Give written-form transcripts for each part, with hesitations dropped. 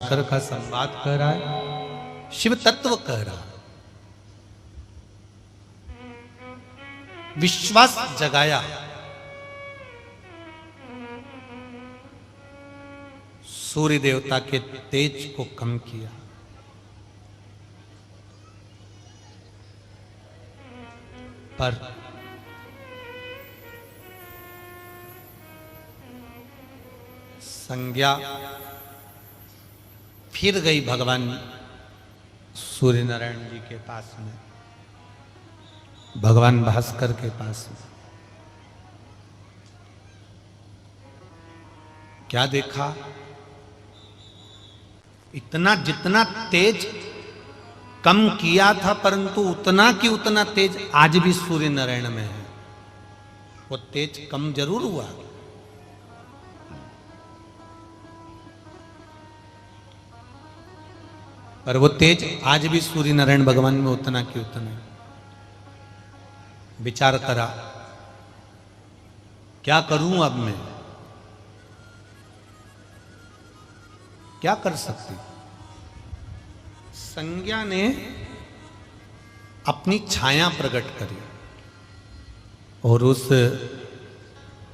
भास्कर का संवाद कह रहा है, शिव तत्व कह रहा है, विश्वास जगाया, सूर्य देवता के तेज को कम किया, पर संज्ञा फिर गई भगवान सूर्य नारायण जी के पास में, भगवान भास्कर के पास में। क्या देखा? इतना जितना तेज कम किया था, परंतु उतना की उतना तेज आज भी सूर्य नारायण में है। वो तेज कम जरूर हुआ, पर वो तेज आज भी सूर्य नारायण भगवान में उतना की उतना। विचार करा, क्या करूं अब मैं, क्या कर सकती? संज्ञा ने अपनी छाया प्रकट करी और उस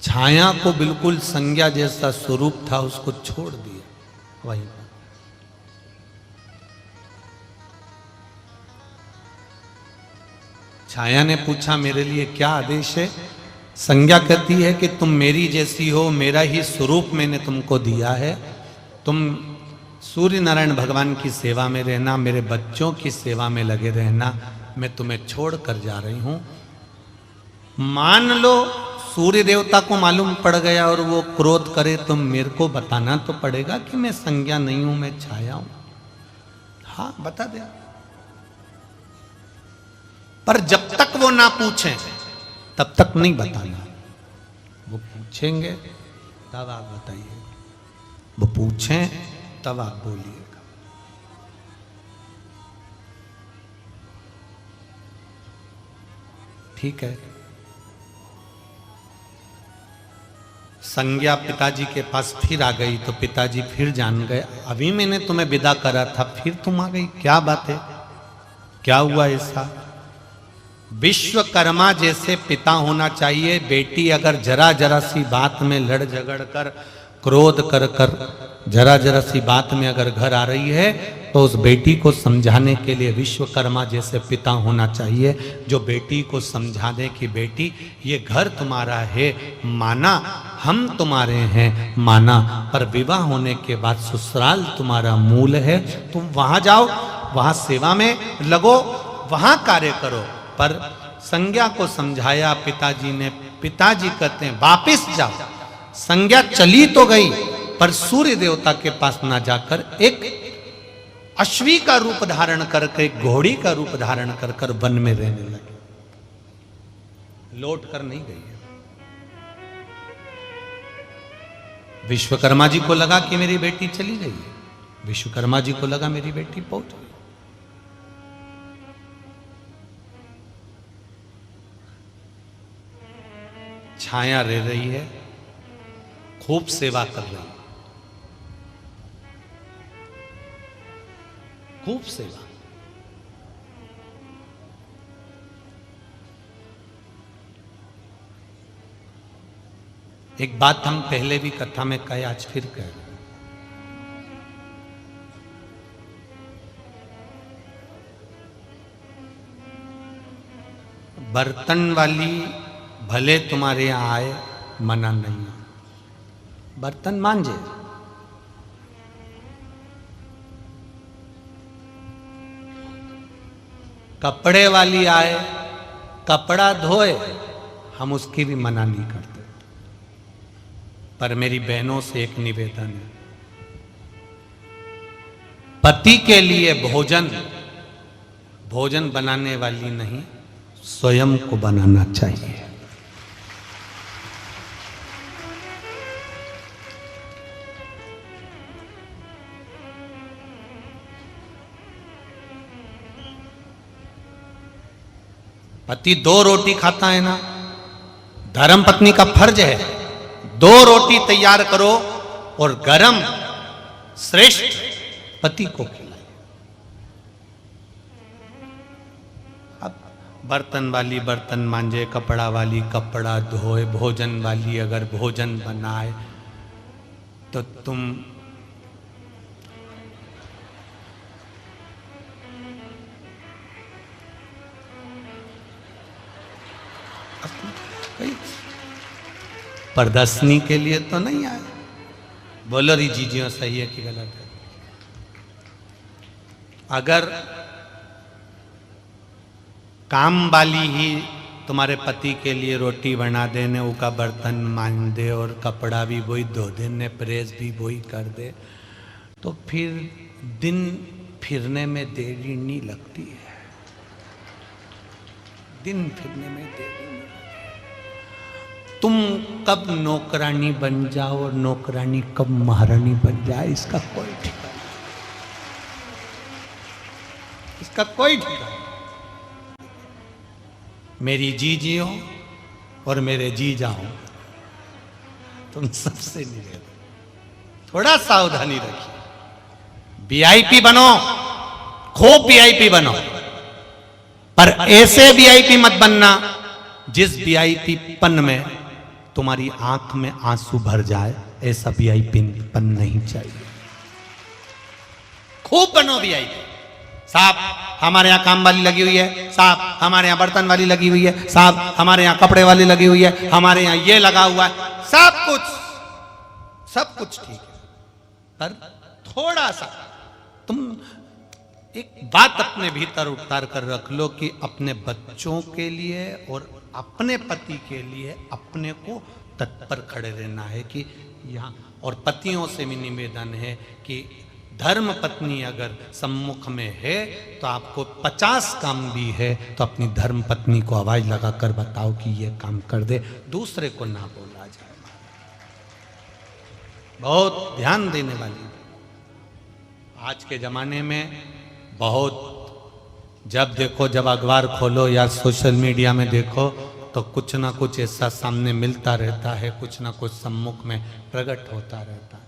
छाया को बिल्कुल संज्ञा जैसा स्वरूप था उसको छोड़ दिया वहीं पर। छाया ने पूछा मेरे लिए क्या आदेश है? संज्ञा कहती है कि तुम मेरी जैसी हो, मेरा ही स्वरूप मैंने तुमको दिया है, तुम सूर्य नारायण भगवान की सेवा में रहना, मेरे बच्चों की सेवा में लगे रहना, मैं तुम्हें छोड़ कर जा रही हूं। मान लो सूर्य देवता को मालूम पड़ गया और वो क्रोध करे तो मेरे को बताना तो पड़ेगा कि मैं संज्ञा नहीं हूं, मैं छाया हूं। हाँ, बता दे, पर जब तक वो ना पूछें तब तक नहीं बताना। वो पूछेंगे तब आप बताइए, वो पूछें तब आप बोलिएगा। ठीक है? संज्ञा पिताजी के पास फिर आ गई तो पिताजी फिर जान गए, अभी मैंने तुम्हें विदा करा था, फिर तुम आ गई, क्या बात है, क्या हुआ ऐसा? विश्वकर्मा जैसे पिता होना चाहिए। बेटी अगर जरा जरा सी बात में लड़ झगड़ कर, क्रोध कर कर जरा जरा सी बात में अगर घर आ रही है तो उस बेटी को समझाने के लिए विश्वकर्मा जैसे पिता होना चाहिए, जो बेटी को समझा दे कि बेटी ये घर तुम्हारा है, माना हम तुम्हारे हैं, माना, पर विवाह होने के बाद ससुराल तुम्हारा मूल है, तुम वहां जाओ, वहां सेवा में लगो, वहां कार्य करो। पर संज्ञा को समझाया पिताजी ने, पिताजी कहते हैं वापिस जाओ। संज्ञा चली तो गई पर सूर्य देवता के पास ना जाकर एक अश्वी का रूप धारण करके, एक घोड़ी का रूप धारण कर कर वन में रहने लगे, लौट कर नहीं गई है। विश्वकर्मा जी को लगा कि मेरी बेटी चली गई है, विश्वकर्मा जी को लगा मेरी बेटी पहुंच गई। छाया रह रही है, खूब सेवा कर रही है, खूब सेवा। एक बात हम पहले भी कथा में कहे, आज फिर कह रहे हैं, बर्तन वाली भले तुम्हारे यहां आए, मना नहीं, बर्तन मांजे, कपड़े वाली आए, कपड़ा धोए, हम उसकी भी मना नहीं करते। पर मेरी बहनों से एक निवेदन है, पति के लिए भोजन, भोजन बनाने वाली नहीं, स्वयं को बनाना चाहिए। पति 2 रोटी खाता है ना, धर्म पत्नी का फर्ज है 2 रोटी तैयार करो और गरम श्रेष्ठ पति को खिलाइए। अब बर्तन वाली बर्तन मांजे, कपड़ा वाली कपड़ा धोए, भोजन वाली अगर भोजन बनाए, तो तुम प्रदर्शनी के लिए तो नहीं आए। बोलो री जीजियों, सही है कि गलत है? अगर काम वाली ही तुम्हारे पति के लिए रोटी बना देने, उसका बर्तन मान दे और कपड़ा भी वही धो देने, प्रेस भी वही कर दे, तो फिर दिन फिरने में देरी नहीं लगती है। दिन फिरने में देरी नहीं लगती। तुम कब नौकरानी बन जाओ और नौकरानी कब महारानी बन जाए, इसका कोई ठिकाना नहीं, इसका कोई ठिकाना नहीं। मेरी जीजियों और मेरे जीजा हो, तुम सबसे निवेदन, थोड़ा सावधानी रखिए। वीआईपी बनो, खूब वीआईपी बनो, पर ऐसे वीआईपी मत बनना जिस वीआईपी पन में तुम्हारी आंख में आंसू भर जाए। ऐसा वीआईपी पन नहीं चाहिए। खूब बनो वीआईपी। साहब हमारे यहाँ काम वाली लगी हुई है, साहब हमारे यहाँ बर्तन वाली लगी हुई है, साहब हमारे यहाँ कपड़े वाली लगी हुई है, हमारे यहाँ ये लगा हुआ है, सब कुछ ठीक है, पर थोड़ा सा तुम एक बात अपने भीतर उतार कर रख लो कि अपने बच्चों के लिए और अपने पति के लिए अपने को तत्पर खड़े रहना है कि यहाँ। और पतियों से भी निवेदन है कि धर्म पत्नी अगर सम्मुख में है तो आपको 50 काम भी है तो अपनी धर्म पत्नी को आवाज लगाकर बताओ कि ये काम कर दे, दूसरे को ना बोला जाए। बहुत ध्यान देने वाली। आज के जमाने में बहुत, जब देखो, जब अखबार खोलो या सोशल मीडिया में देखो तो कुछ ना कुछ ऐसा सामने मिलता रहता है, कुछ ना कुछ सम्मुख में प्रकट होता रहता है।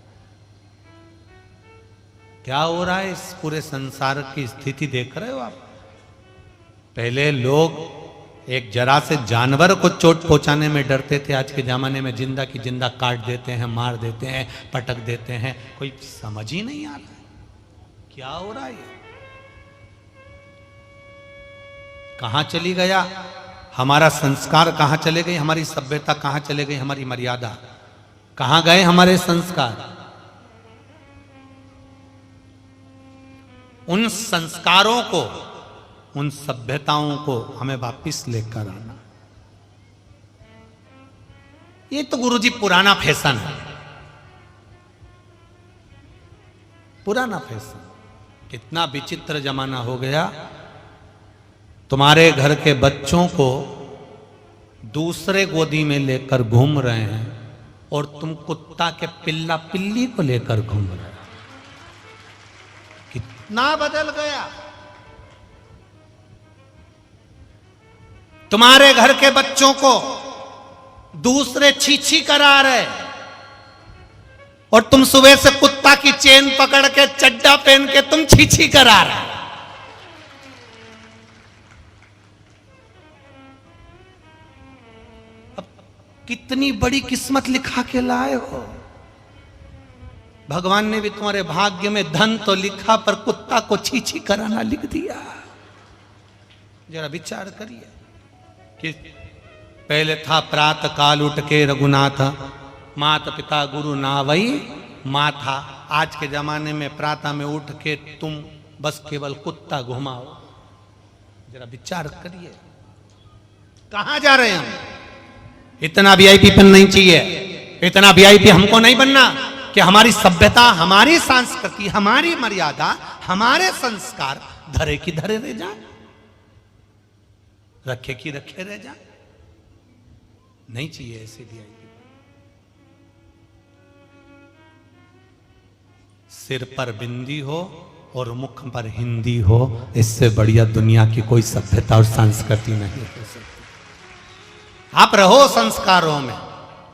क्या हो रहा है इस पूरे संसार की स्थिति देख रहे हो आप? पहले लोग एक जरा से जानवर को चोट पहुंचाने में डरते थे, आज के जमाने में जिंदा की जिंदा काट देते हैं, मार देते हैं, पटक देते हैं। कोई समझ ही नहीं आ रहा है क्या हो रहा है। कहां चली गया हमारा संस्कार, कहां चले गई हमारी सभ्यता, कहां चले गई हमारी मर्यादा, कहां गए हमारे संस्कार। उन संस्कारों को, उन सभ्यताओं को हमें वापिस लेकर आना। ये तो गुरुजी पुराना फैशन है, पुराना फैशन। कितना विचित्र जमाना हो गया। तुम्हारे घर के बच्चों को दूसरे गोदी में लेकर घूम रहे हैं और तुम कुत्ता के पिल्ला पिल्ली को लेकर घूम रहे हो। कितना बदल गया। तुम्हारे घर के बच्चों को दूसरे छीछी करा रहे और तुम सुबह से कुत्ता की चेन पकड़ के चड्डा पहन के तुम छीछी करा रहे। कितनी बड़ी किस्मत लिखा के लाए हो। भगवान ने भी तुम्हारे भाग्य में धन तो लिखा पर कुत्ता को छीछी कराना लिख दिया। जरा विचार करिए कि पहले था प्रातः काल उठ के रघुनाथ, माता पिता गुरु नावई माथा। आज के जमाने में प्रातः में उठ के तुम बस केवल कुत्ता घुमाओ। जरा विचार करिए कहां जा रहे हैं हम। इतना वीआईपी पन नहीं चाहिए, इतना वीआईपी हमको नहीं बनना कि हमारी सभ्यता, हमारी संस्कृति, हमारी मर्यादा, हमारे संस्कार धरे की धरे रह जाए, रखे की रखे रह जाए। नहीं चाहिए ऐसे वीआईपी। सिर पर बिंदी हो और मुख पर हिंदी हो, इससे बढ़िया दुनिया की कोई सभ्यता और संस्कृति नहीं हो सकती। आप रहो संस्कारों में,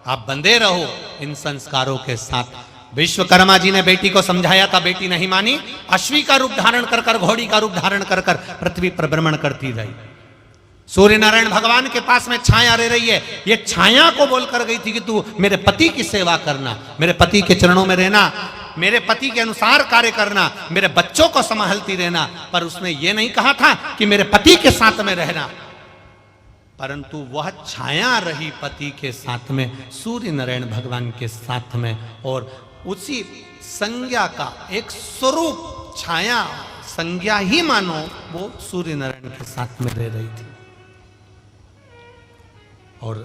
आप बंधे रहो इन संस्कारों के साथ। विश्वकर्मा जी ने बेटी को समझाया था, बेटी नहीं मानी, अश्वी का रूप धारण कर कर, घोड़ी का रूप धारण कर कर पृथ्वी पर भ्रमण करती रही। सूर्य नारायण भगवान के पास में छाया रह रही है, ये छाया को बोलकर गई थी कि तू मेरे पति की सेवा करना, मेरे पति के चरणों में रहना, मेरे पति के अनुसार कार्य करना, मेरे बच्चों को संभालती रहना। पर उसने ये नहीं कहा था कि मेरे पति के साथ में रहना, परंतु वह छाया रही पति के साथ में, सूर्य नारायण भगवान के साथ में, और उसी संज्ञा का एक स्वरूप, छाया संज्ञा ही मानो, वो सूर्य नारायण के साथ में रह रही थी। और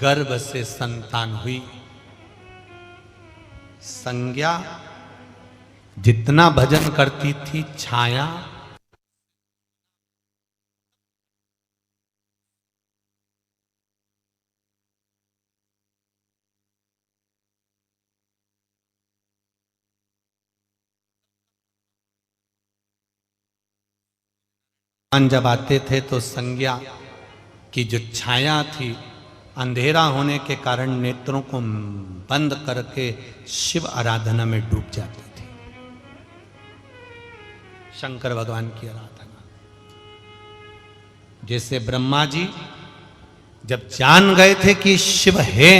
गर्भ से संतान हुई। संज्ञा जितना भजन करती थी, छाया जब आते थे तो संज्ञा की जो छाया थी, अंधेरा होने के कारण नेत्रों को बंद करके शिव आराधना में डूब जाती थी। शंकर भगवान की आराधना। जैसे ब्रह्मा जी जब जान गए थे कि शिव है,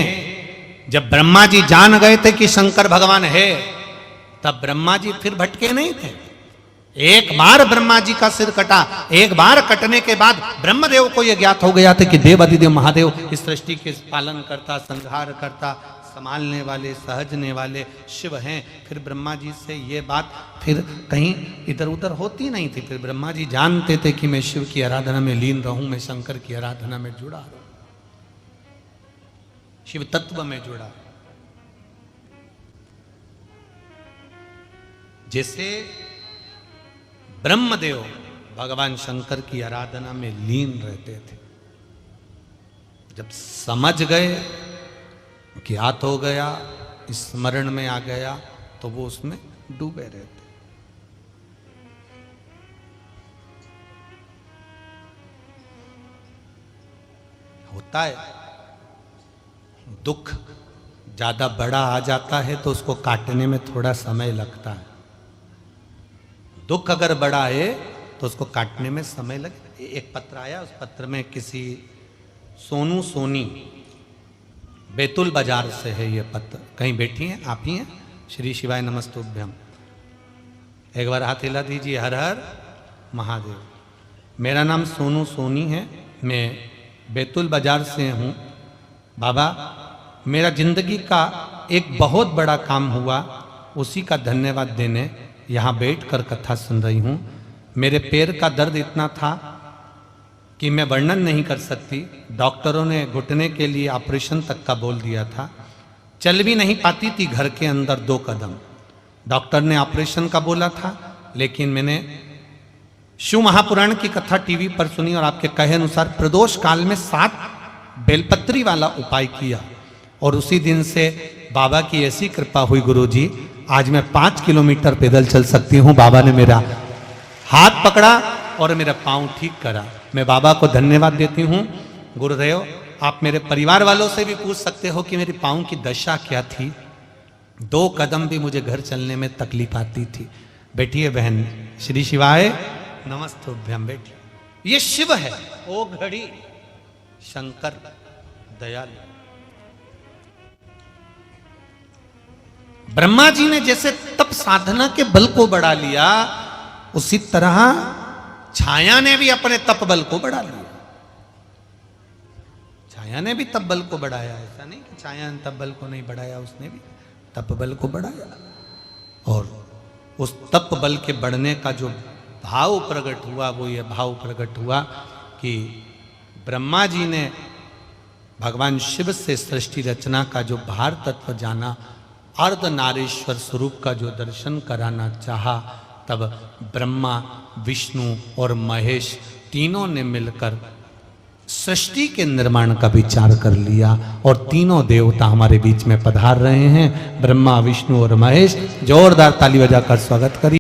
जब ब्रह्मा जी जान गए थे कि शंकर भगवान है, तब ब्रह्मा जी फिर भटके नहीं थे। एक बार ब्रह्मा जी का सिर कटा, एक बार कटने के बाद ब्रह्मदेव को यह ज्ञात हो गया था कि देव अधिदेव महादेव इस सृष्टि के पालन करता, संहार करता, संभालने वाले, सहजने वाले शिव हैं। फिर ब्रह्मा जी से ये बात फिर कहीं इधर उधर होती नहीं थी। फिर ब्रह्मा जी जानते थे कि मैं शिव की आराधना में लीन रहूं, मैं शंकर की आराधना में जुड़ा रहूं, शिव तत्व में जुड़ा। जैसे ब्रह्मदेव भगवान शंकर की आराधना में लीन रहते थे, जब समझ गए, ज्ञात हो गया, स्मरण में आ गया, तो वो उसमें डूबे रहते। होता है दुख ज्यादा बड़ा आ जाता है तो उसको काटने में थोड़ा समय लगता है। दुख अगर बड़ा है तो उसको काटने में समय लगे। एक पत्र आया, उस पत्र में किसी सोनू सोनी, बैतुल बाजार से है ये पत्र। कहीं बैठी हैं आप ही हैं? श्री शिवाय नमस्तुभ्यम। एक बार हाथ हिला दीजिए। हर हर महादेव। मेरा नाम सोनू सोनी है, मैं बैतुल बाजार से हूँ। बाबा, मेरा जिंदगी का एक बहुत बड़ा काम हुआ, उसी का धन्यवाद देने यहाँ बैठकर कथा सुन रही हूँ। मेरे पैर का दर्द इतना था कि मैं वर्णन नहीं कर सकती। डॉक्टरों ने घुटने के लिए ऑपरेशन तक का बोल दिया था। चल भी नहीं पाती थी घर के अंदर 2 कदम। डॉक्टर ने ऑपरेशन का बोला था, लेकिन मैंने शिव महापुराण की कथा टीवी पर सुनी और आपके कहे अनुसार प्रदोष काल में 7 बेलपत्री वाला उपाय किया, और उसी दिन से बाबा की ऐसी कृपा हुई गुरुजी, आज मैं 5 किलोमीटर पैदल चल सकती हूँ। बाबा ने मेरा हाथ पकड़ा और मेरा पांव ठीक करा। मैं बाबा को धन्यवाद देती हूँ। गुरुदेव, आप मेरे परिवार वालों से भी पूछ सकते हो कि मेरी पांव की दशा क्या थी। 2 कदम भी मुझे घर चलने में तकलीफ आती थी। बैठिए बहन। श्री शिवाय नमस्तुभ्यम। बैठिए। ये शिव है, ओ घड़ी शंकर दयालु। ब्रह्मा जी ने जैसे तप साधना के बल को बढ़ा लिया, उसी तरह छाया ने भी अपने तप बल को बढ़ा लिया। छाया ने भी तप बल को बढ़ाया। ऐसा नहीं कि छाया ने तप बल को नहीं बढ़ाया, उसने भी तप बल को बढ़ाया। और उस तप बल के बढ़ने का जो भाव प्रकट हुआ, वो ये भाव प्रकट हुआ कि ब्रह्मा जी ने भगवान शिव से सृष्टि रचना का जो भार तत्व जाना, अर्धनारीश्वर स्वरूप का जो दर्शन कराना चाहा, तब ब्रह्मा, विष्णु और महेश तीनों ने मिलकर सृष्टि के निर्माण का विचार कर लिया, और तीनों देवता हमारे बीच में पधार रहे हैं। ब्रह्मा, विष्णु और महेश। जोरदार ताली बजाकर स्वागत करिए।